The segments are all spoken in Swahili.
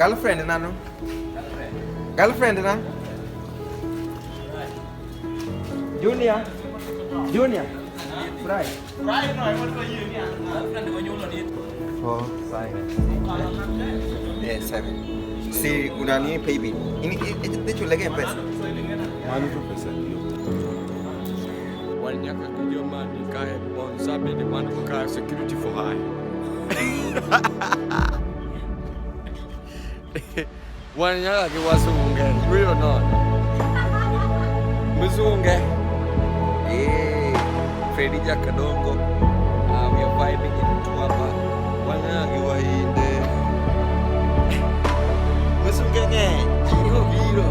Girlfriend nano? Girlfriend na? Junior? Junior? Right. Right no, I want to you ni. Girlfriend ko nyulo ni. 4, 5. Yeah, 7. Si unani baby. Ini itu lagi pesa. Mana tu pesa dia? Wanyaka kujoma ni kae bonsabe ni mana ka security for high. Wanyaka kiwasunge, real not. Mzunge. Freddy Jakadongo. We are vibing into hapa. Wanyaka kiwainde. Mzunge ne, hiyo hilo.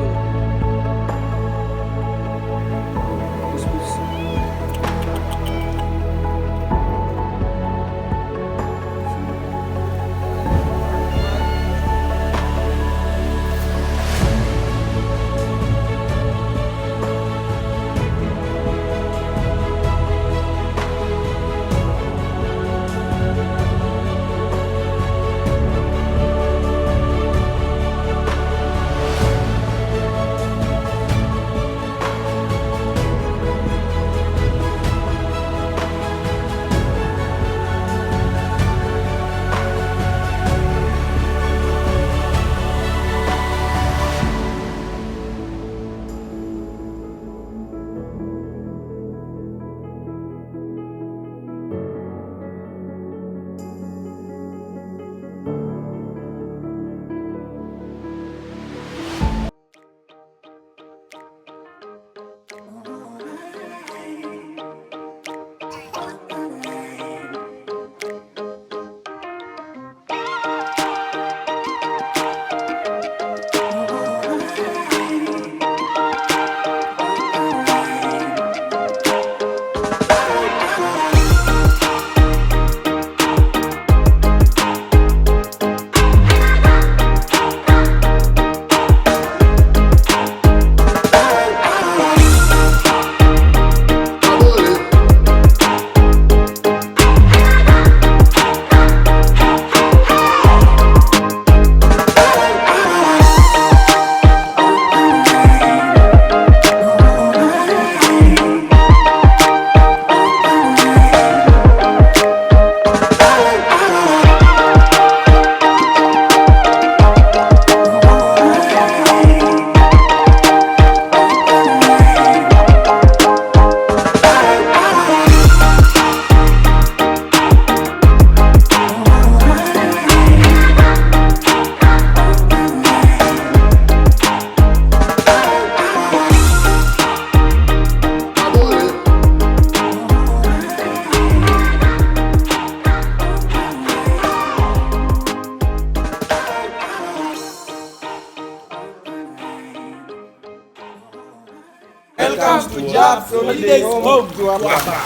Welcome to Jabs Holidays Home to Apa.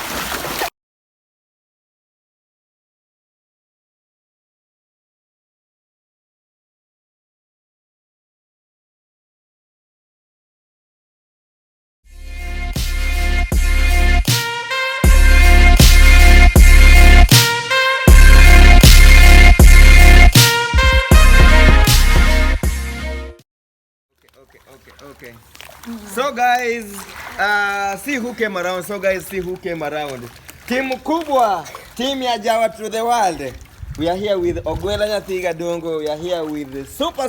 Okay. So guys, see who came around. Timu kubwa, team ya Jawa to the world. We are here with Ogwela Nyathiga Dongo. We are here with the super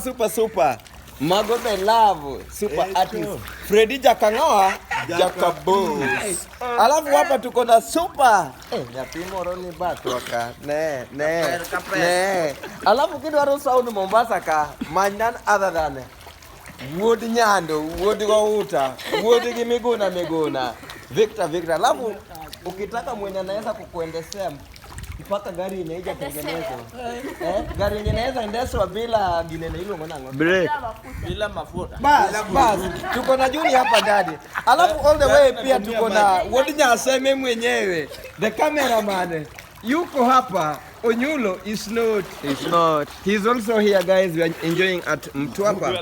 Magobe Love, super artist Freddy Jakangoa Jakabos. Alafu hapa tuko na super nyapimo roni batwaka ne. Alafu kidwaro sound Mombasa ka manyan other than Wood Nyando, Wood Gouta, Wood Miguna, Victor. Alafu ukitaka mwenye anaweza kukuendesea mpaka gari inaija tengenezwa. Gari inaweza endeshwa bila ginene hilo mwanangu. Break. Bila mafuta. Bas. Tuko na Juni hapa ndani. Alafu all the way pia tuko na Wood Nyaseme mwenyewe. The cameraman. Yuko hapa. Onyulo is not. He's also here guys. We are enjoying at Mtwapa.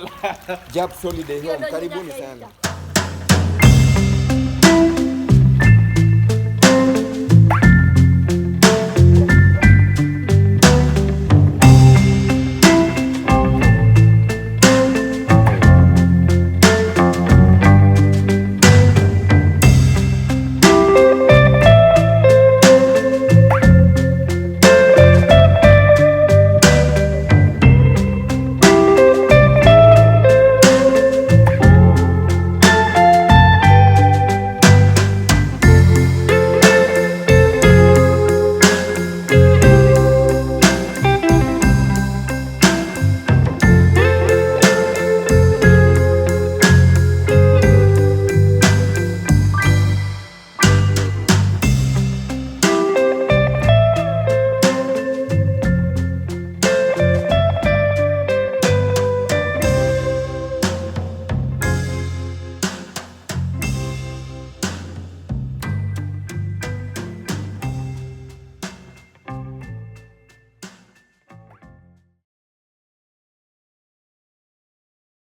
Jabs Holiday Home. Karibuni sana.